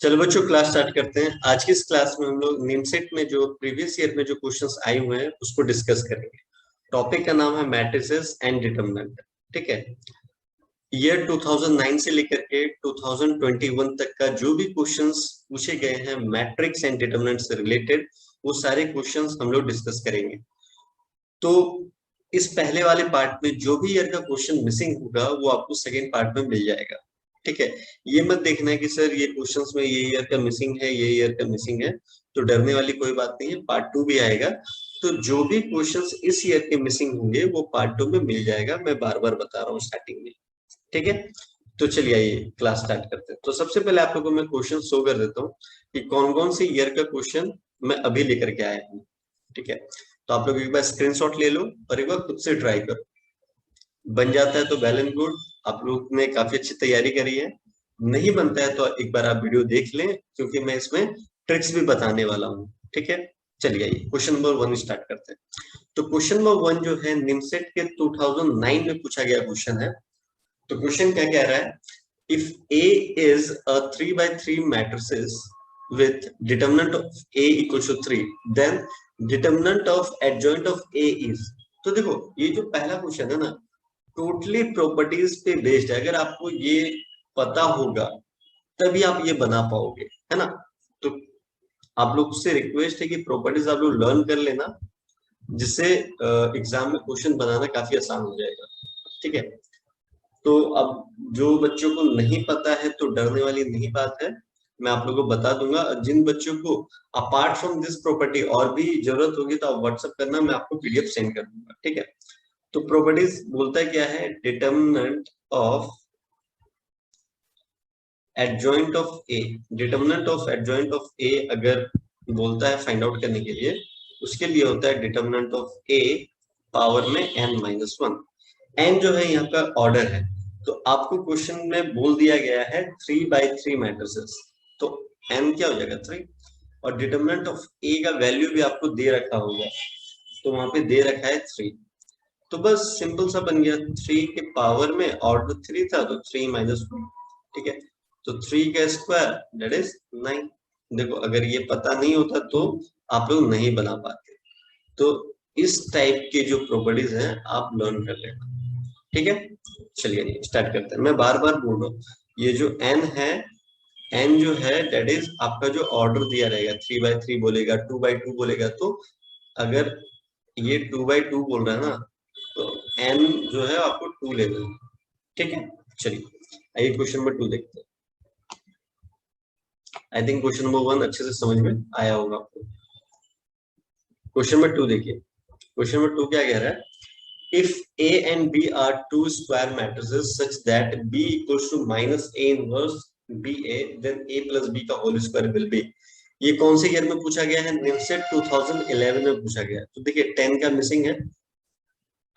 चलो बच्चों class start करते हैं। आज की इस क्लास में हम लोग नेमसेट में जो प्रीवियस ईयर में जो क्वेश्चंस आए हुए हैं उसको डिस्कस करेंगे। टॉपिक का नाम है मैट्रिसेस एंड डिटरमिनेंट। ठीक है, ईयर 2009 से लेकर के 2021 तक का जो भी क्वेश्चंस पूछे गए हैं मैट्रिक्स एंड डिटरमिनेंट से रिलेटेड, वो सारे क्वेश्चंस हम लोग डिस्कस करेंगे। तो इस पहले वाले पार्ट में जो भी ईयर का क्वेश्चन मिसिंग होगा वो आपको सेकेंड पार्ट में मिल जाएगा। ठीक है, ये मत देखना है कि सर ये क्वेश्चंस में ये ईयर का मिसिंग है, ये ईयर का मिसिंग है, तो डरने वाली कोई बात नहीं है। पार्ट 2 भी आएगा, तो जो भी क्वेश्चंस इस ईयर के मिसिंग होंगे वो पार्ट 2 में मिल जाएगा। मैं बार बार बता रहा हूँ स्टार्टिंग में। ठीक है, तो चलिए आइए क्लास स्टार्ट करते हैं। तो सबसे पहले आप लोगों को मैं क्वेश्चन शो कर देता हूँ कि कौन कौन से ईयर का क्वेश्चन मैं अभी लेकर के आया हूँ। ठीक है, तो आप लोग एक बार स्क्रीनशॉट ले लो और एक बार खुद से ट्राई करो। बन जाता है तो वेल एंड गुड, आप लोग ने काफी अच्छी तैयारी करी है। नहीं बनता है तो एक बार आप वीडियो देख लें, क्योंकि मैं इसमें ट्रिक्स भी बताने वाला हूँ। ठीक है, चलिए आइए क्वेश्चन नंबर 1 स्टार्ट करते हैं। तो क्वेश्चन नंबर 1 जो है निमसेट के 2009 में पूछा गया क्वेश्चन है। तो क्वेश्चन क्या कह रहा है, if A is a 3 by 3 matrices with determinant of A equals to 3, then determinant of adjoint of A is। तो देखो ये जो पहला क्वेश्चन है ना, टोटली प्रॉपर्टीज पे बेस्ड है। अगर आपको ये पता होगा तभी आप ये बना पाओगे, है ना। तो आप लोग से रिक्वेस्ट है कि प्रॉपर्टीज आप लोग लर्न कर लेना, जिससे एग्जाम में क्वेश्चन बनाना काफी आसान हो जाएगा। ठीक है, तो अब जो बच्चों को नहीं पता है तो डरने वाली नहीं बात है, मैं आप लोगों को बता दूंगा। जिन बच्चों को अपार्ट फ्रॉम दिस प्रॉपर्टी और भी जरूरत होगी तो आप व्हाट्सएप करना, मैं आपको पीडीएफ सेंड कर दूंगा। ठीक है, तो प्रॉपर्टीज बोलता है क्या है, determinant of adjoint of A. Determinant of adjoint of A अगर बोलता है फाइंड आउट करने के लिए, उसके लिए होता है डिटरमिनेंट ऑफ ए पावर में n-1। n जो है यहाँ का ऑर्डर है, तो आपको क्वेश्चन में बोल दिया गया है 3 by 3 मैट्रिसेस, तो n क्या हो जाएगा 3, और डिटरमिनेंट ऑफ a का वैल्यू भी आपको दे रखा होगा, तो वहां पे दे रखा है 3। तो बस सिंपल सा बन गया, 3 के पावर में ऑर्डर 3 था तो 3-1। ठीक है, तो 3 का स्क्वायर दैट इज 9। देखो अगर ये पता नहीं होता तो आप लोग नहीं बना पाते। तो इस टाइप के जो प्रॉपर्टीज हैं आप लर्न कर लेना। ठीक है, चलिए स्टार्ट करते हैं। मैं बार बार बोल रहा हूँ, ये जो n है, n जो है दैट इज आपका जो ऑर्डर दिया रहेगा, 3 by 3 बोलेगा, 2 by 2 बोलेगा। तो अगर ये 2 by 2 बोल रहा है ना, तो n जो है आपको 2 लेना है। ठीक है, चलिए आइए क्वेश्चन नंबर 2 देखते हैं। आई थिंक क्वेश्चन नंबर 1 अच्छे से समझ में आया होगा आपको। क्वेश्चन नंबर 2 देखिए। क्वेश्चन नंबर 2 क्या कह रहा है, if A and B are two square matrices such that B equals to minus A inverse BA, then A plus B का होल स्क्वायर विल बी। ये कौन से ईयर में पूछा गया है, निमसेट 2011 में पूछा गया है। तो देखिए 10 का मिसिंग है,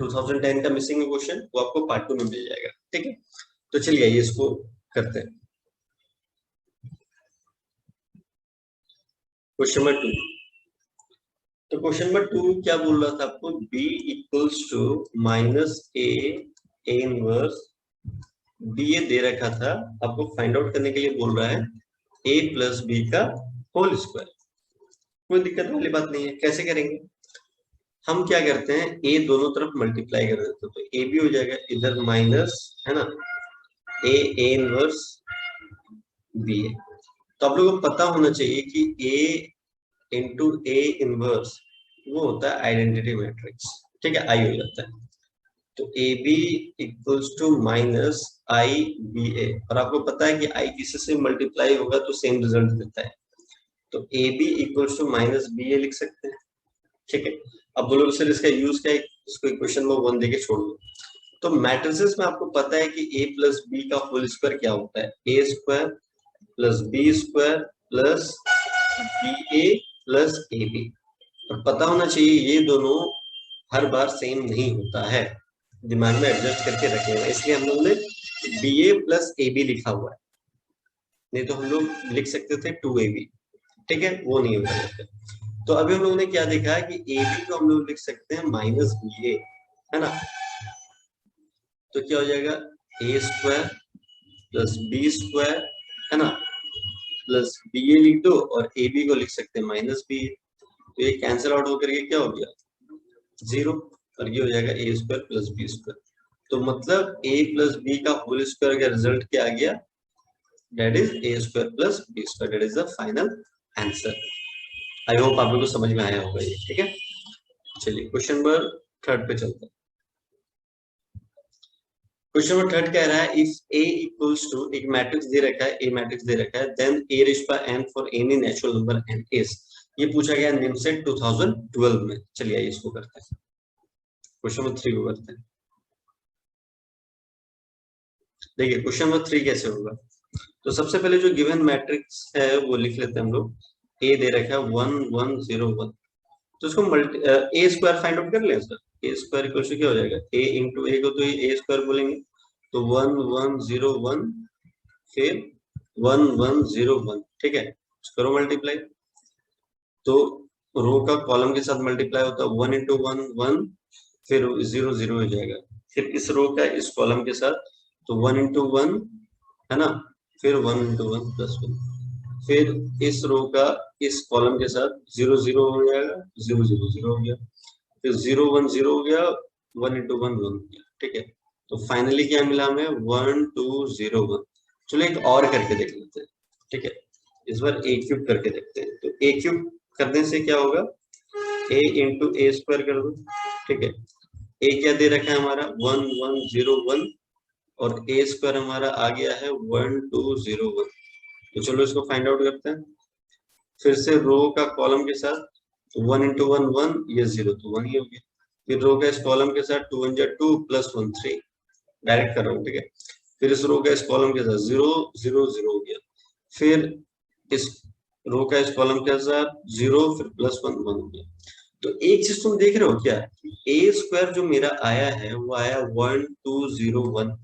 2010 का मिसिंग है क्वेश्चन, वो आपको पार्ट 2 में मिल जाएगा। ठीक है, तो चलिए आइए इसको करते हैं। Question number 2। तो क्वेश्चन नंबर 2 क्या बोल रहा था आपको, B equals to minus A inverse B ये दे रखा था, आपको फाइंड आउट करने के लिए बोल रहा है A प्लस B का होल स्क्वायर। कोई दिक्कत वाली बात नहीं है। कैसे करेंगे, हम क्या करते हैं, A दोनों तरफ मल्टीप्लाई कर देते हैं, तो A भी हो जाएगा इधर माइनस, है ना, A इनवर्स B है। तो आप लोगों को पता होना चाहिए कि A इंटू A इनवर्स वो होता है आइडेंटिटी मैट्रिक्स। ठीक है, आई हो जाता है, तो A B equals to minus I B A. और आपको पता है कि आई किसी से मल्टीप्लाई होगा तो सेम रिजल्ट देता है, तो A B equals to minus B A लिख सकते हैं। ठीक है, अब बोलो सर इसका यूज क्या है, इसको इक्वेशन में 1 देके छोड़ दो। तो मैट्रिसेस में आपको पता है कि ए प्लस बी का होल स्क्वायर क्या होता है, A square plus B square plus B A plus A B. और पता होना चाहिए ये दोनों हर बार सेम नहीं होता है, दिमाग में एडजस्ट करके रखेगा, इसलिए हम लोग ने B A plus A B लिखा हुआ है, नहीं तो हम लोग लिख सकते थे 2ab। ठीक है, वो नहीं होगा। तो अभी हम लोगों ने क्या देखा है कि ए बी को हम लोग लिख सकते हैं माइनस बी ए, है ना। तो क्या हो जाएगा, A square plus B square, है ना, प्लस बी ए लिख दो और ए बी को लिख सकते हैं माइनस बी ए। तो ये कैंसिल आउट होकर के क्या हो गया, जीरो, और ये हो जाएगा A square plus B square. तो मतलब ए प्लस बी का होल स्क्वायर का रिजल्ट क्या आ गया, that is A square plus B square, that is the final answer. I hope आप लोगों को समझ में आया होगा ये, ठीक है। चलिए क्वेश्चन नंबर थर्ड पे चलते हैं। क्वेश्चन नंबर थर्ड कह रहा है इफ a इक्वल्स टू, एक मैट्रिक्स दे रखा है, a मैट्रिक्स दे रखा है, then a raise power n for any natural number n is, ये पूछा गया निमसेट 2012 में। चलिए आइए इसको करते हैं, क्वेश्चन नंबर 3 को करते हैं। देखिए क्वेश्चन नंबर 3 कैसे होगा, तो सबसे पहले जो गिवन मैट्रिक्स है वो लिख लेते हैं हम लोग। a दे रखा है 1 1 0 1, तो इसको a स्क्वायर फाइंड आउट कर लें sir. a square equal to क्या हो जाएगा, a इंटू a को तो ये a स्क्वायर बोलेंगे, तो 1 1 0 1 फिर 1 1 0 1, ठीक है। करो मल्टीप्लाई, तो रो का कॉलम के साथ मल्टीप्लाई होता है, 1 इंटू 1 1, फिर 0 0 हो जाएगा, फिर इस रो का इस कॉलम के साथ, तो 1 इंटू 1 है ना, फिर 1 इंटू 1 प्लस 1, फिर इस रो का इस कॉलम के साथ 0 0 हो जाएगा, 0 0 0 हो गया, फिर 0 1 0 हो गया, 1 इंटू 1 1 हो गया, ठीक है। तो फाइनली क्या मिला हमें, 1 2 0 1। चलो एक और करके देख लेते हैं, ठीक है। इस बार a क्यूब करके देखते हैं, तो a क्यूब करने से क्या होगा, a इंटू ए स्क्वायर कर दो, ठीक है। a क्या दे रखा है हमारा 1 1 0 1, और a स्क्वायर हमारा आ गया है 1 2 0 1। तो चलो इसको फाइंड आउट करते हैं, फिर से रो का कॉलम के साथ, तो 1 इंटू 1 1, ये 0 तो 1 ही हो गया, फिर रो का इस कॉलम के साथ 2 1 2 प्लस 1 3, डायरेक्ट कर रहा हूँ, ठीक है। फिर इस रो का इस कॉलम के साथ 0 0 0 हो गया, फिर इस रो का इस कॉलम के साथ 0, फिर प्लस 1 1 हो गया। तो एक चीज तुम देख रहे हो क्या, ए स्क्वायर जो मेरा आया है वो आया 1 2 0 1,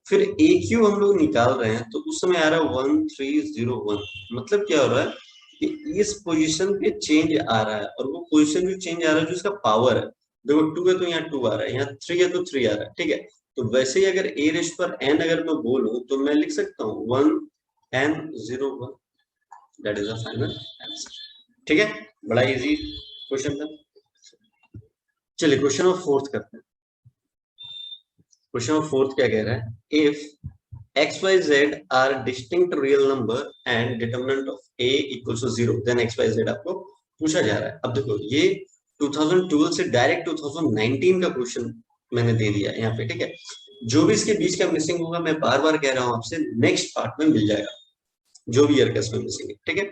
फिर ए क्यू हम लोग निकाल रहे हैं, तो उस समय आ रहा है 1 3 0 1। मतलब क्या हो रहा है कि इस पोजीशन पे चेंज आ रहा है, और वो पोजीशन भी चेंज आ रहा है जो इसका पावर है। देखो 2 है तो यहाँ 2 आ रहा है, यहाँ 3 है तो 3 आ रहा है, ठीक है। तो वैसे ही अगर ए रेज़ पर n अगर मैं बोलूं तो मैं लिख सकता हूँ 1 n 0 1, that is the final answer, ठीक है। बड़ा इजी क्वेश्चन था। चलिए क्वेश्चन नंबर फोर्थ करते हैं। क्वेश्चन नंबर फोर्थ क्या कह रहा है, if x y z are distinct real number and determinant of a equals to 0, then x y z आपको पूछा जा रहा है। अब देखो ये 2012 से डायरेक्ट 2019 का क्वेश्चन मैंने दे दिया यहाँ पे, ठीक है। जो भी इसके बीच का मिसिंग होगा, मैं बार बार कह रहा हूँ आपसे, नेक्स्ट पार्ट में मिल जाएगा, जो भी ईयर का इसमें मिसिंग है, ठीक है।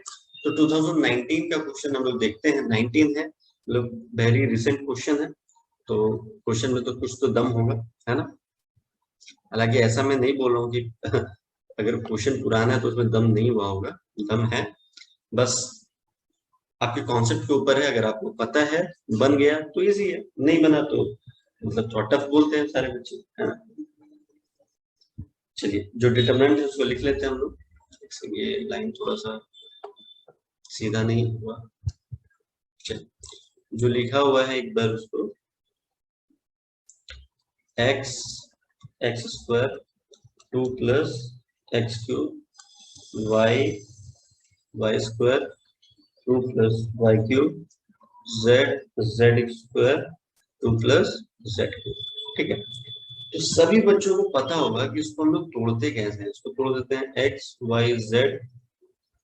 तो 2019 का क्वेश्चन हम लोग देखते हैं, 19 है, मतलब वेरी रिसेंट क्वेश्चन है, तो क्वेश्चन में तो कुछ तो दम होगा, है ना। हालांकि ऐसा मैं नहीं बोल रहा हूँ कि अगर क्वेश्चन पुराना है तो उसमें दम नहीं हुआ होगा, दम है, बस आपके कॉन्सेप्ट के ऊपर है। अगर आपको पता है, बन गया तो इजी है, नहीं बना तो मतलब थोड़ा टफ बोलते हैं सारे बच्चे, है ना। चलिए जो डिटरमिनेंट है उसको लिख लेते हैं हम लोग, ये लाइन थोड़ा सा सीधा नहीं हुआ, चलिए जो लिखा हुआ है एक बार उसको, x x square 2 plus X cube y y square 2 plus Y cube z z square 2 plus z cube, ठीक है। तो सभी बच्चों को पता होगा कि इसको हम लोग तोड़ते कैसे हैं। इसको तोड़ देते हैं x y z,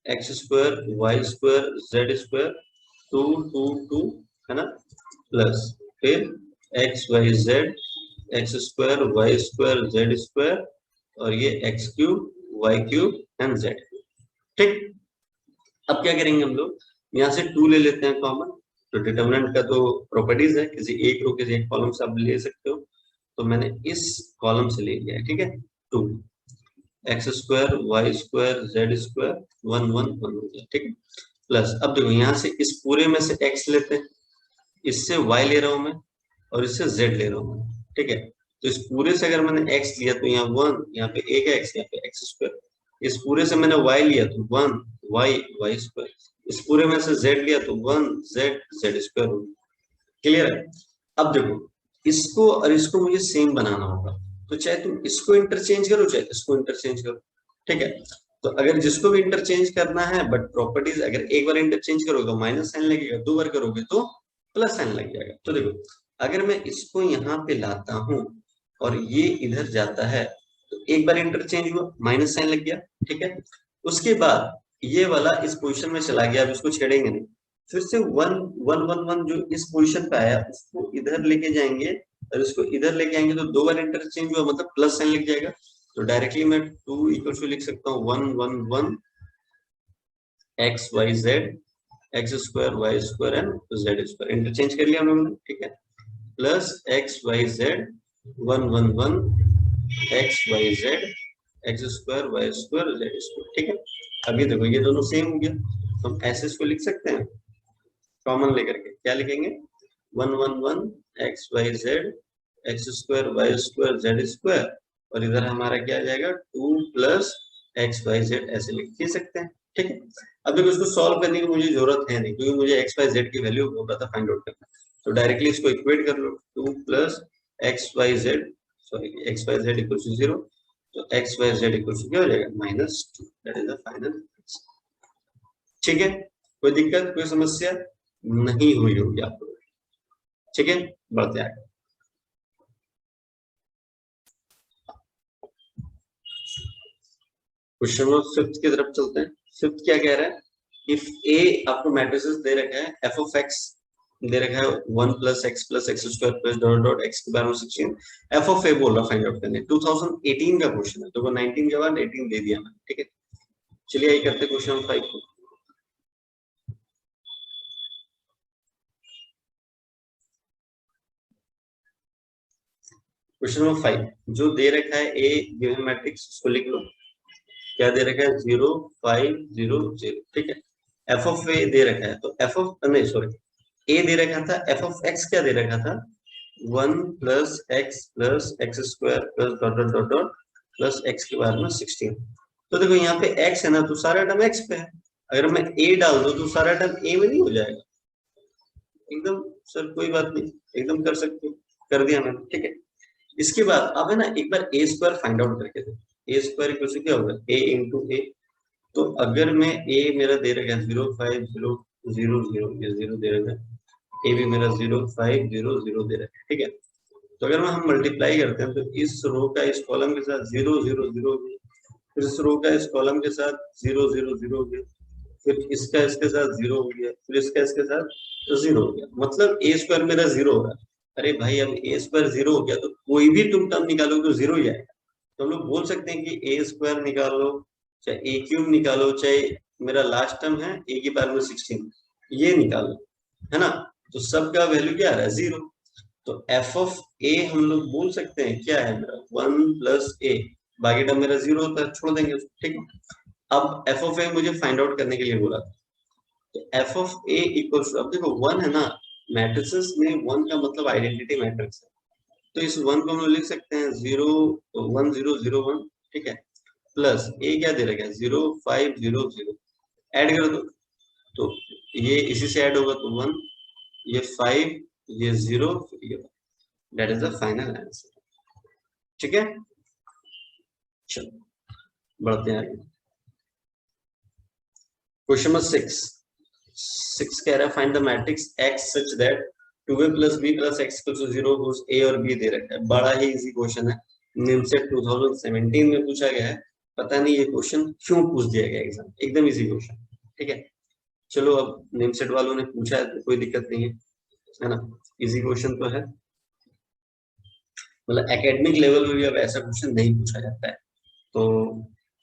X square Y square Z square 2 2 2, है ना, प्लस फिर X Y Z, X square Y square Z square, और ये X cube Y cube and Z, ठीक। अब क्या करेंगे हम लोग, यहाँ से 2 ले लेते हैं कॉमन, तो डिटरमिनेंट का तो प्रॉपर्टीज है, किसी एक रो किसी एक कॉलम से आप ले सकते हो, तो मैंने इस कॉलम से ले लिया है, ठीक है। 2 X square Y square Z square 1 1 1 हो गया, ठीक है। प्लस अब देखो यहाँ से इस पूरे में से x लेते हैं, इससे y ले रहा हूं मैं, और इससे z ले रहा हूं, ठीक है। तो इस पूरे से अगर मैंने x लिया तो यहाँ 1, यहाँ पे एक है x, यहाँ पे x स्क्वायर, इस पूरे से मैंने y लिया तो 1 y y स्क्वायर, इस पूरे में से z लिया तो 1 z z स्क्वायर हो गया, क्लियर है। अब देखो इसको और इसको मुझे सेम बनाना होगा, तो चाहे तुम इसको इंटरचेंज करो चाहे इसको इंटरचेंज करो, ठीक है। तो अगर जिसको भी इंटरचेंज करना है, बट प्रॉपर्टीज अगर एक बार इंटरचेंज करोगे तो माइनस साइन लगेगा, दो बार करोगे तो प्लस साइन लग जाएगा। तो देखो अगर मैं इसको यहाँ पे लाता हूं और ये इधर जाता है तो एक बार इंटरचेंज हुआ, माइनस साइन लग गया, ठीक है। उसके बाद ये वाला इस पोजीशन में चला गया, अब इसको छेड़ेंगे नहीं। फिर से वन वन वन वन जो इस पोजीशन पे आया उसको इधर लेके जाएंगे और इसको इधर लेके आएंगे तो दो बार इंटरचेंज हुआ, मतलब प्लस साइन लग जाएगा। तो डायरेक्टली मैं 2 इक्वल टू लिख सकता हूँ 1 1 1 X Y Z, X square Y square and Z square, interchange कर लिया हम लोगों ने, ठीक है। Plus X Y Z 1 1 1 X Y Z, X square Y square Z square, ठीक है। अभी देखो ये दोनों सेम हो गया, हम ऐसे इसको लिख सकते हैं कॉमन लेकर के, क्या लिखेंगे 1 1 1 X Y Z, X square Y square Z square, और इधर हमारा क्या आ जाएगा 2 प्लस एक्स वाई जेड, ऐसे लिख ही सकते हैं, ठीक है। अब देखो इसको सॉल्व करने की मुझे जरूरत है नहीं, क्योंकि मुझे एक्स वाई जेड की वैल्यू बोल रहा था फाइंड आउट करना, तो डायरेक्टली इसको इक्वेट कर लो 2 plus X Y Z, sorry X Y Z equal to 0, तो X Y Z equal to क्या हो जाएगा -2, दैट इज द फाइनल, ठीक है। कोई दिक्कत कोई समस्या नहीं हुई होगी आपको, ठीक है। बढ़ते आगे, क्वेश्चन नंबर 5 की तरफ चलते हैं। 5 क्या कह रहा है, इफ ए आपको मैट्रिसेस दे रखा है, एफ ऑफ एक्स दे रखा है 1 plus x square plus dot dot x के बारे में 16, एफ ऑफ ए बोल रहा फाइंड आउट करने, 2018 का क्वेश्चन है, तो वो 19 के बाद 18 दे दिया मैंने, ठीक है। चलिए यही करते क्वेश्चन नंबर 5 को। क्वेश्चन नंबर 5 जो दे रखा है ए गिवन मैट्रिक्स, उसको लिख लो, क्या दे रखा है 0 5 0 0, ठीक है। एफ ऑफ ए दे रखा है, तो एफ ऑफ नहीं सॉरी ए दे रखा था, एफ ऑफ एक्स क्या दे रखा था 1 plus x square plus dot dot dot dot plus x के बाद में 16। तो देखो यहाँ पे एक्स है ना, तो सारा टर्म एक्स पे है, अगर मैं ए डाल दूं तो सारा टर्म ए में नहीं हो जाएगा, एकदम सर कोई बात नहीं, एकदम कर सकते हो, कर दिया मैंने, ठीक है। इसके बाद अब है ना एक बार ए स्क्वायर फाइंड आउट करके दो, ए स्क्वायर इक्वल टू क्या होगा ए इंटू ए, तो अगर मैं ए मेरा दे रखा है 0 5 0 0 0, ये 0 दे रखा है, ए भी मेरा 0 5 0 0 दे रखा है, ठीक है। तो अगर हम मल्टीप्लाई करते हैं तो इस रो का इस कॉलम के साथ 0 0 0, फिर इस रो का इस कॉलम के साथ 0 0 0 हो गया, फिर इसका इसके साथ 0 हो गया, फिर इसका इसके साथ 0 हो गया, मतलब ए स्क्वायर मेरा 0 हो रहा है। अरे भाई अब ए स्क्वायर 0 हो गया तो कोई भी तुम टर्म निकालो तो 0 ही आएगा, तो हम लोग बोल सकते हैं कि ए स्क्वायर निकालो, चाहे ए क्यूब निकालो, चाहे मेरा लास्ट टर्म है ए की पावर में 16 ये निकालो, है ना, तो सबका वैल्यू क्या आ रहा है 0। तो एफ ऑफ ए हम लोग बोल सकते हैं क्या है मेरा 1 प्लस ए, बाकी टर्म मेरा 0 होता है, छोड़ देंगे उसको, ठीक है। अब एफ ऑफ ए मुझे फाइंड आउट करने के लिए बोला था, तो F of A equals to, अब देखो 1 है ना, मैट्रिसेस में 1 का मतलब आइडेंटिटी मैट्रिक्स है, तो इस 1 को हम लोग लिख सकते हैं 0 1 0 0 1, ठीक है, प्लस ए क्या दे रखा है 0 5 0 0, ऐड कर दो तो ये इसी से ऐड होगा तो 1, ये 5, ये 0, ये 1, that is the final answer, ठीक है। चलो बढ़ते हैं आगे, क्वेश्चन नंबर 6 कह रहा है find the matrix x such that 2a plus b plus x equals to 0 whose a और b दे रखा है। बड़ा ही इजी क्वेश्चन है, निमसेट 2017 में पूछा गया है, पता नहीं ये क्वेश्चन क्यों पूछ दिया गया एग्जाम, एकदम इजी क्वेश्चन, ठीक है। चलो अब निमसेट वालों ने पूछा है तो कोई दिक्कत नहीं है ना, इजी क्वेश्चन तो है, मतलब एकेडमिक लेवल में भी अब ऐसा क्वेश्चन नहीं पूछा जाता है, तो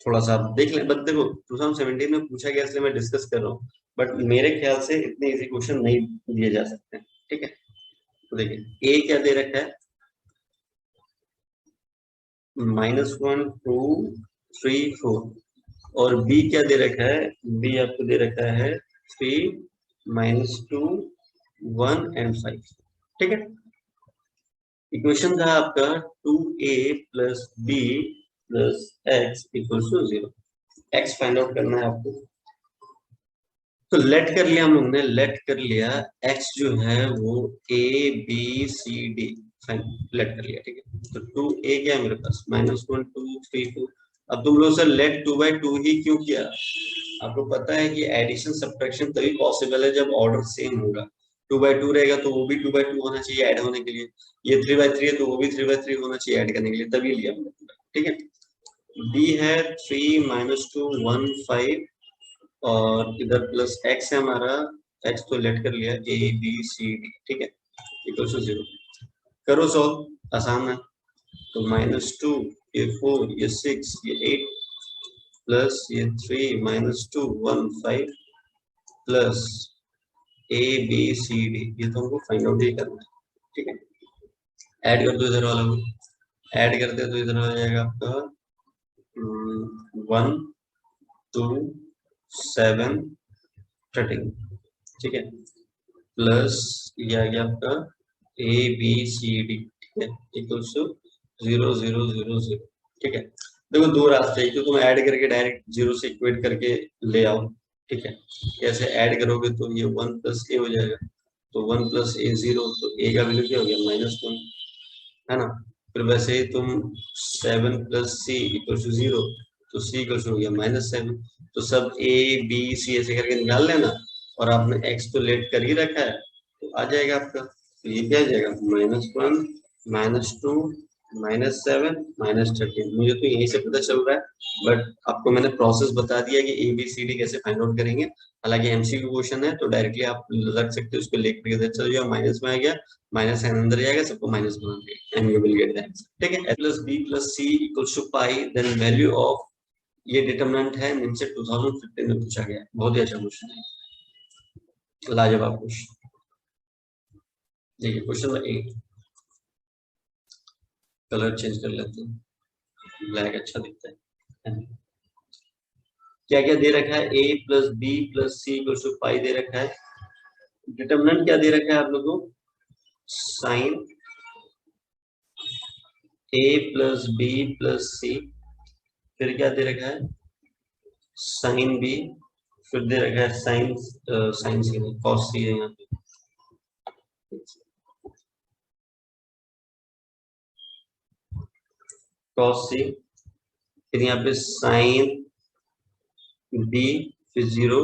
थोड़ा सा आप देख लें, बट देखो 2017 में पूछा गया इसलिए मैं डिस्कस कर रहा हूँ, बट मेरे ख्याल से इतने इजी क्वेश्चन नहीं दिए जा सकते, ठीक है। तो देखिए ए क्या दे रखा है -1 2 3 4, और बी क्या दे रखा है, बी आपको दे रखा है 3 -2 1 एंड 5, ठीक है। इक्वेशन था आपका 2a plus B plus X equals to 0, X find out करना है आपको, तो लेट कर लिया हम लोग ने, लेट कर लिया x जो है वो a b c d, let कर लिया, ठीक है। तो 2a क्या है मेरे पास -1 2 3 4, अब तुम लोग सर लेट 2/2 ही क्यों किया? आपको पता है कि एडिशन सब्ट्रैक्शन तभी पॉसिबल है जब ऑर्डर सेम होगा। 2/2 रहेगा तो वो भी 2/2 होना चाहिए ऐड होने के लिए, ये 3/3 है तो वो भी 3/3 होना चाहिए ऐड करने के लिए, तभी लिया हमने। ठीक है, बी है 3 - 2 1 5 और इधर प्लस एक्स है हमारा, एक्स तो लेट कर लिया, ABCD। ठीक है, इक्वल टू 0। करो सॉल्व, आसान है। तो -2 ये 4 ये 6 ये 8 प्लस ये 3 - 2 1 5 प्लस ABCD, ये तो हमको फाइंड आउट ही करना है। ठीक है, ऐड कर दो इधर वाला को, ऐड करते तो इधर आ जाएगा आपका 1 2 7 13। ठीक है, प्लस ये आ गया आपका ABCD। ठीक है, इक्वल्स टू 0 0 0 0। ठीक है, देखो दो रास्ते हैं, तो तुम ऐड करके डायरेक्ट 0 से इक्वेट करके ले आओ। ठीक है, कैसे ऐड करोगे तो ये 1 + a हो जाएगा, तो 1 + a 0, तो a का वैल्यू क्या हो गया -1, है ना। फिर वैसे ही तुम 7 + c = 0, तो c हो गया -7। तो सब a b c ऐसे करके निकाल लेना, और आपने x तो लेट कर ही रखा है तो आ जाएगा आपका, तो ये क्या आ जाएगा -1 -2 -7 -13। मुझे तो यहीं से पता चल रहा है, बट आपको मैंने प्रोसेस बता दिया कि ABCD कैसे फाइंड आउट करेंगे। हालांकि MCQ क्वेश्चन है तो डायरेक्टली आप रख सकते हो, उसको लेट करके चलो जाओ, माइनस में आ गया, माइनस साइन अंदर जाएगा, सबको माइनस बना देगा and you will get the answer. ठीक है, a + b + c = pi, then value of, ये डिटरमिनेंट है निम्नलिखित 2015 में पूछा गया है, बहुत ही अच्छा क्वेश्चन है, लाजवाब क्वेश्चन। देखिए क्वेश्चन नंबर 8, कलर चेंज कर लेते हैं, ब्लैक अच्छा दिखता है। क्या क्या दे रखा है, a + b + c = पाई दे रखा है। डिटरमिनेंट क्या दे रखा है आप लोगों को, साइन a + b + c, फिर क्या दे रखा है, साइन b, फिर दे रखा है साइन, साइन सी नहीं कॉस सी है यहाँ पे, कॉस सी, फिर यहाँ पे साइन b, फिर 0,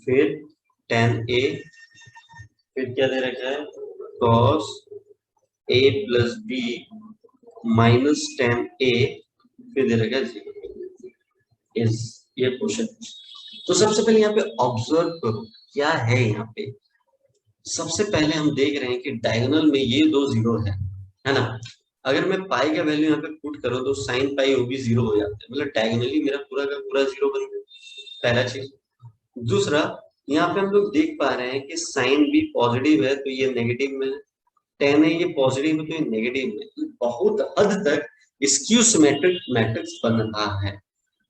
फिर tan a, फिर क्या दे रखा है, cos a + b - tan a, फिर दे रखा है 0। इस ये क्वेश्चन, तो सबसे पहले यहाँ पे ऑब्जर्व करो क्या है यहाँ पे। सबसे पहले हम देख रहे हैं कि डायगोनल में ये दो 0 है ना। अगर मैं पाई का वैल्यू यहाँ पे पुट करूँ तो साइन पाई वो भी 0 हो जाता है, मतलब डायगोनली मेरा पूरा का पूरा 0 बन गया, पहला चीज। दूसरा, यहाँ पे हम लोग देख पा रहे हैं कि साइन भी पॉजिटिव है तो ये नेगेटिव में है, टेन है ये पॉजिटिव है तो ये नेगेटिव में, तो बहुत हद तक स्क्यू सिमेट्रिक मैट्रिक्स बन रहा है।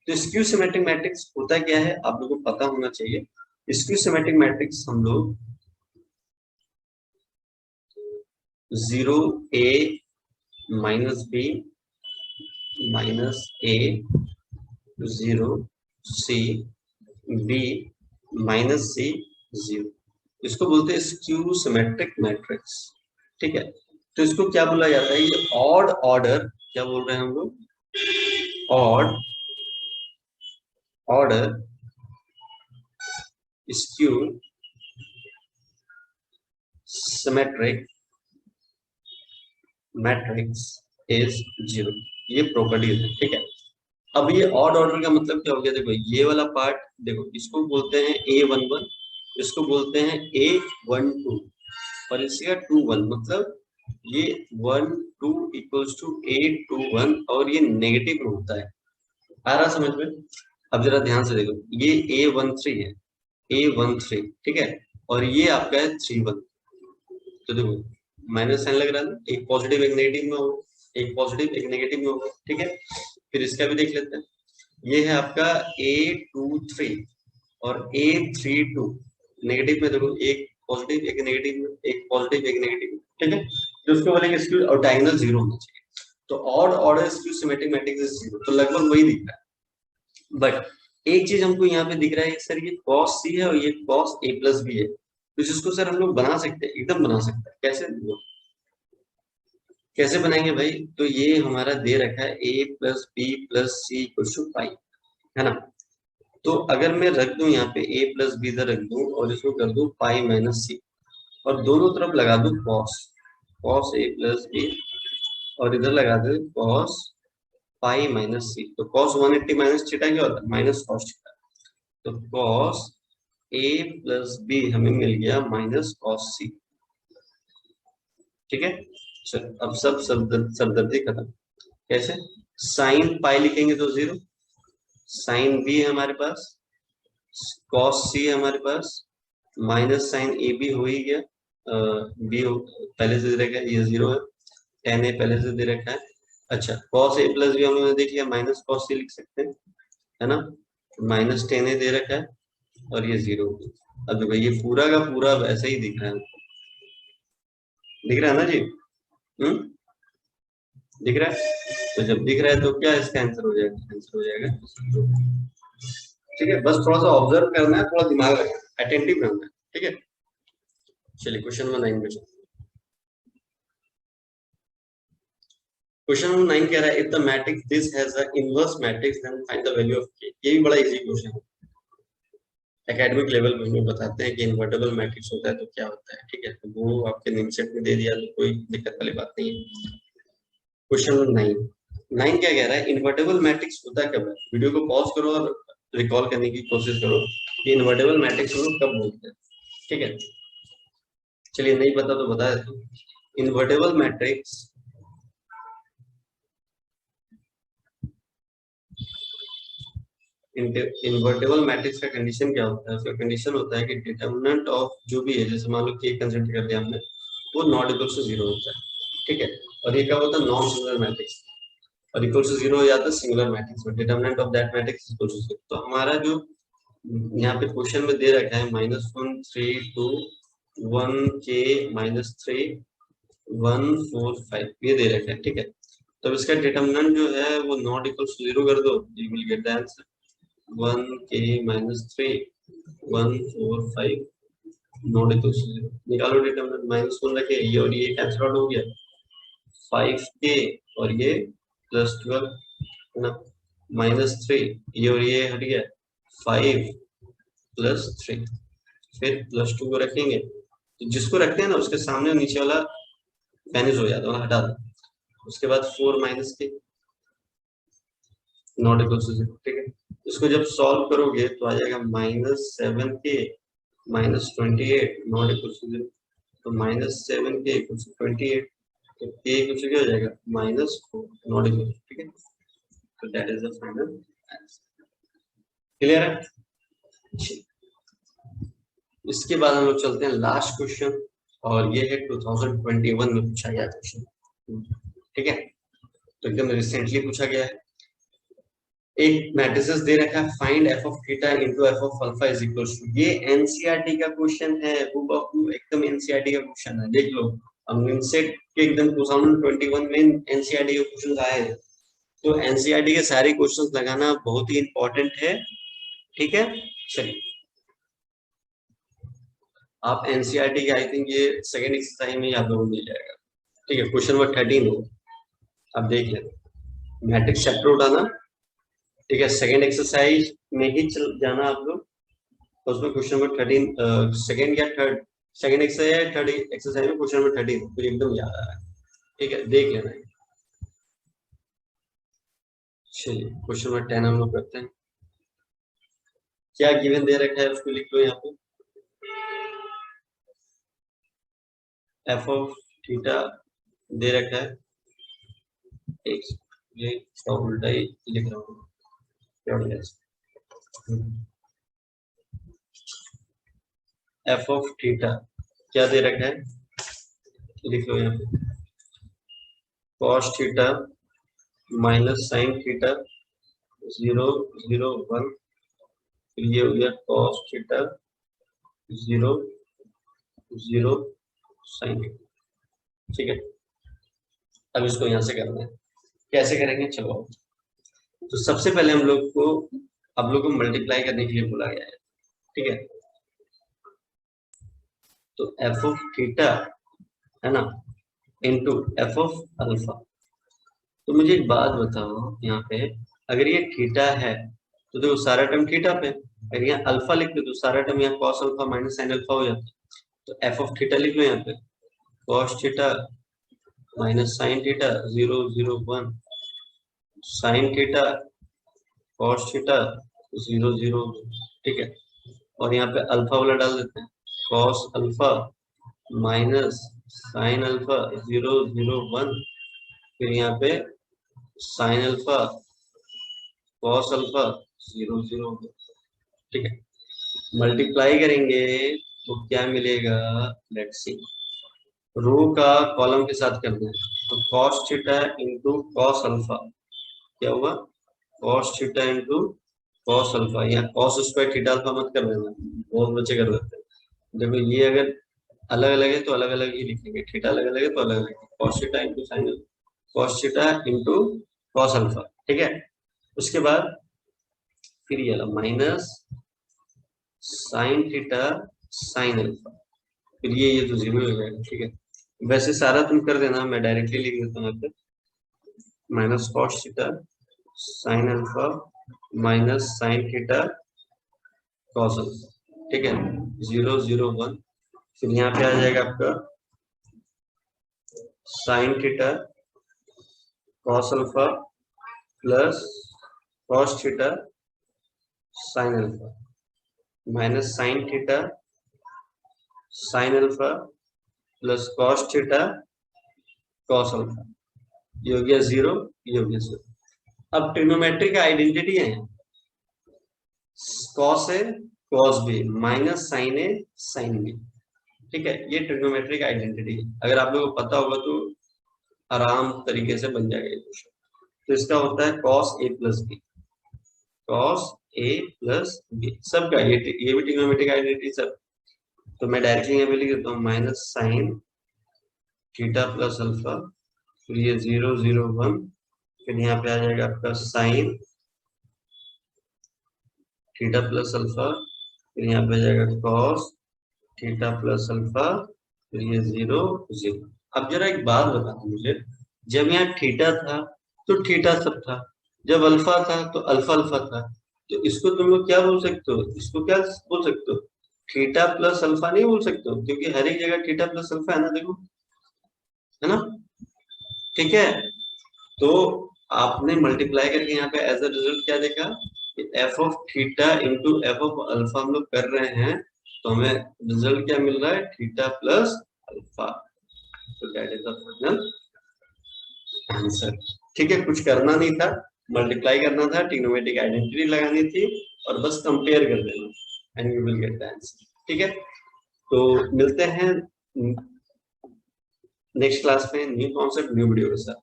तो स्क्यू सिमेट्रिक मैट्रिक्स होता क्या है आप लोगों को पता होना चाहिए। स्क्यू सिमेट्रिक मैट्रिक्स हम लोग 0 a -b -a 0 c b -c 0, इसको बोलते हैं स्क्यू सिमेट्रिक मैट्रिक्स। ठीक है, तो इसको क्या बोला जाता है, ये ऑड ऑर्डर, क्या बोल रहे हैं हम लोग, odd order skew symmetric matrix is 0, ये प्रॉपर्टीज है। ठीक है, अब ये ऑड ऑर्डर का मतलब क्या हो गया, देखो ये वाला पार्ट, देखो इसको बोलते हैं A11, इसको बोलते हैं A12, और इसका 21, मतलब ये 1 2 = A21, और ये नेगेटिव में होता है। आ रहा समझ में? अब जरा ध्यान से देखो, ये A13 है, A13, ठीक है, और ये आपका है 31, तो देखो माइनस साइन लग रहा है ना, एक पॉजिटिव एक नेगेटिव में होगा, एक पॉजिटिव एक नेगेटिव में होगा। ठीक है, फिर इसका भी देख लेते हैं, ये है आपका A23 और A32, नेगेटिव में देखो एक पॉजिटिव एक नेगेटिव में, एक पॉजिटिव एक नेगेटिव में। ठीक है, तो उसको बोलेंगे स्क्यू, और डायगोनल 0 होना चाहिए, तो odd order skew symmetric matrix is 0, तो लगभग वही दिख रहा है। बट एक चीज हमको यहाँ पे दिख रहा है सर, ये cos c है और ये cos a + b है, तो इसको सर हम लोग बना सकते हैं, एकदम बना सकते हैं, कैसे, कैसे बनाएंगे भाई? तो ये हमारा दे रखा है a plus B plus C equal to pi, है ना। तो अगर मैं रख दूं यहाँ पे a प्लस बी इधर रख दूं और इसको कर दूं पाई माइनस सी, और दोनों तरफ लगा दूं cos, cos a plus B, और इधर लगा दूं कॉस पाई माइनस सी। तो कॉस 180 माइनस थीटा क्या होता है? Minus cos theta. तो कॉस a प्लस बी हमें मिल गया माइनस कॉस सी। ठीक है, चलो अब सब सरदर्दी खत्म। कैसे? साइन पाई लिखेंगे तो जीरो, साइन बी है हमारे पास, कॉस सी है हमारे पास, माइनस साइन ए बी हो ही गया, बी पहले से दे रखा है, ये जीरो है, टेन ए पहले से दे रखा है। अच्छा, कॉस ए प्लस बी हमने देख लिया, माइनस कॉस सी लिख सकते हैं, है ना। माइनस टेन ए दे रखा है और ये जीरो। अब देखो ये पूरा का पूरा वैसे ही दिख रहा है, दिख रहा है ना जी? हम्म, दिख रहा है। तो जब दिख रहा है तो क्या इसका आंसर हो जाएगा? आंसर हो जाएगा। ठीक है, बस थोड़ा सा ऑब्जर्व करना है, थोड़ा दिमाग लगाना है, अटेंटिव रहना है। ठीक है, चलिए क्वेश्चन नंबर 9 पे चलते हैं। क्वेश्चन नंबर 9 कह रहा है if the matrix this has a inverse matrix then find the value of K. ये भी बड़ा इजी क्वेश्चन है, एकेडमिक लेवल पे हमें बताते हैं कि इन्वर्टेबल मैट्रिक्स होता है तो क्या होता है। ठीक है, तो वो आपके नेम सेट में दे दिया तो कोई दिक्कत वाली बात नहीं है। क्वेश्चन नंबर 9, 9 क्या कह रहा है? इन्वर्टेबल मैट्रिक्स होता कब है? वीडियो को पॉज करो और रिकॉल करने की कोशिश करो कि इन्वर्टेबल मैट्रिक्स हम लोग कब बोलते हैं। ठीक है, चलिए नहीं पता तो बता देता हूँ। इन्वर्टेबल मैट्रिक्स इन्वर्टेबल मैट्रिक्स का कंडीशन क्या होता है? उसका कंडीशन होता है कि डिटर्मिनेंट ऑफ जो भी है, जैसे मान लो के कंसिडर कर लिया हमने, वो नॉट इक्वल टू जीरो होता है। ठीक है, और ये क्या होता है? नॉन सिंगुलर मैट्रिक्स, और इक्वल टू जीरो हो जाता है सिंगुलर मैट्रिक्स में, determinant of that matrix equal to zero. तो हमारा जो यहाँ पे क्वेश्चन में दे रखा है -1 3 2 1 k -3 1 4 5, ये दे रखा है। ठीक है, तो इसका डिटर्मिनेंट जो है वो नॉट इक्वल टू जीरो कर दो, you will get the answer 1 k -3 1 4 5 not equal to zero. निकालो डिटर्मिनेंट, -1 रखे, ये और ये कैंसिल आउट हो गया, 5k और ये +12, है ना, -3, ये और ये हट गया, 5 + 3, फिर +2 को रखेंगे, तो जिसको रखते हैं ना उसके सामने नीचे वाला मैनेज हो जाता है, हटा दो। उसके बाद 4 - k not equal to zero. ठीक है, इसको जब सॉल्व करोगे तो आ जाएगा -7k -28 not equal to zero. तो -7k = 28, तो k कुछ क्या हो जाएगा? -4 नॉट इक्वल। ठीक है, तो that is the final answer. Clear है? इसके बाद हम लोग चलते हैं लास्ट क्वेश्चन, और ये है 2021 में पूछा गया क्वेश्चन। ठीक है, तो एकदम रिसेंटली पूछा गया है। एक मैट्रिसेस दे रखा है, find f of theta into f of alpha is equal to. ये एनसीईआरटी का क्वेश्चन है, हूबहू एकदम एनसीईआरटी का क्वेश्चन है, देख लो। अब इनसेट के एकदम 2021 में एनसीईआरटी के क्वेश्चन आए हैं, तो एनसीईआरटी के सारे क्वेश्चंस लगाना बहुत ही इंपॉर्टेंट है। ठीक है, चलिए आप एनसीईआरटी के, आई थिंक ये सेकंड एक्सरसाइज में आप लोगों को मिल जाएगा। ठीक है, क्वेश्चन नंबर 13 हो, आप देख लेना, मैट्रिक्स चैप्टर उठाना। ठीक है, सेकंड एक्सरसाइज में ही चल जाना आप लोग, तो उसमें क्वेश्चन नंबर 13 सेकंड या third, second exercise, third exercise में क्वेश्चन नंबर 13 तो एकदम याद आ रहा है। ठीक है, देख लेना है। चलिए क्वेश्चन नंबर 10 हम लोग करते हैं। क्या गिवन दे रखा है उसको लिख लो यहाँ पे। एफ ऑफ थीटा दे रखा है, एक ये उल्टा ही लिख रहा हूँ, एफ ऑफ थीटा क्या दे रखा है, लिख लो यहाँ पे, cos theta minus sine theta 0 0 1, फिर ये हो गया कॉस थीटा 0 0 साइन थीटा। ठीक है, अब इसको यहाँ से करना है, कैसे करेंगे चलो। तो सबसे पहले हम लोग को, आप लोग को मल्टीप्लाई करने के लिए बोला गया है। ठीक है, तो एफ ऑफ थीटा, है ना, इंटू एफ ऑफ अल्फा। तो मुझे एक बात बताओ, यहाँ पे अगर ये थीटा है तो देखो सारा टर्म थीटा पे, अगर यहाँ अल्फा लिख दो तो सारा टर्म यहाँ cos alpha minus sine alpha हो जाता है। तो एफ ऑफ थीटा लिख लो यहाँ पे, cos theta minus sine theta 0 0 1, sine theta cos theta 0 0, ठीक है। और यहाँ पे अल्फा वाला डाल देते हैं, cos alpha minus sine alpha 0 0 1, फिर यहाँ पे साइन अल्फा कॉस अल्फा 0 0, ठीक है। मल्टीप्लाई करेंगे तो क्या मिलेगा, लेट्स सी। रो का कॉलम के साथ करना है, तो cos theta into cos alpha क्या हुआ, cos theta into cos alpha. यहाँ कॉस स्क्वायर थीटा अल्फा मत कर देना, बहुत बच्चे कर देते हैं। देखो ये अगर अलग अलग है तो अलग अलग ही लिखेंगे, थीटा अलग अलग है तो अलग अलग, cos theta into sine alpha, cos theta into cos alpha, ठीक है। उसके बाद फिर ये minus sine theta sine alpha, फिर ये तो जीरो हो जाएगा, ठीक है। वैसे सारा तुम कर देना, मैं डायरेक्टली लिख देता हूँ यहाँ पे, minus cos theta sine alpha minus sine theta cos alpha, ठीक है। 0 0 1, फिर यहाँ पे आ जाएगा आपका sine theta cos alpha plus cos theta sine alpha minus sine theta sine alpha plus cos theta cos alpha. ये हो गया 0, ये हो गया 0। अब ट्रिग्नोमेट्रिक आइडेंटिटी है, cos A cos B minus sign A sine B, ठीक है। ये ट्रिग्नोमेट्रिक आइडेंटिटी है, अगर आप लोगों को पता होगा तो आराम तरीके से बन जाएगा ये क्वेश्चन। तो इसका होता है cos A plus B, cos A plus B सबका, ये भी ट्रिग्नोमेट्रिक आइडेंटिटी सब। तो मैं डायरेक्टली यहाँ पे लिख देता हूँ minus sine theta plus alpha, फिर ये 0 0 1, फिर यहाँ पे आ जाएगा आपका साइन थीटा प्लस अल्फा, फिर यहाँ पे आ जाएगा कॉस थीटा प्लस अल्फा, फिर ये 0 0। अब जरा एक बात बताओ मुझे, जब यहाँ थीटा था तो थीटा सब था, जब अल्फा था तो अल्फा अल्फा था, तो इसको तुम लोग क्या बोल सकते हो, इसको क्या बोल सकते हो, थीटा प्लस अल्फा नहीं बोल सकते हो, क्योंकि हर एक जगह थीटा प्लस अल्फा है ना, देखो, है ना, ठीक है। तो आपने मल्टीप्लाई करके यहाँ पे एज अ रिजल्ट क्या देखा, F of theta into F of alpha हम लोग कर रहे हैं, तो हमें रिजल्ट क्या मिल रहा है, थीटा प्लस अल्फा। तो that is the final answer, ठीक है। कुछ करना नहीं था, मल्टीप्लाई करना था, ट्रिग्नोमेट्रिक आइडेंटिटी लगानी थी और बस कंपेयर कर देना and you will get the answer, ठीक है। तो मिलते हैं नेक्स्ट क्लास में न्यू कॉन्सेप्ट न्यू वीडियो के साथ,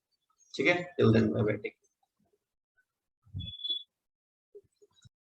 ठीक है। Till then bye bye.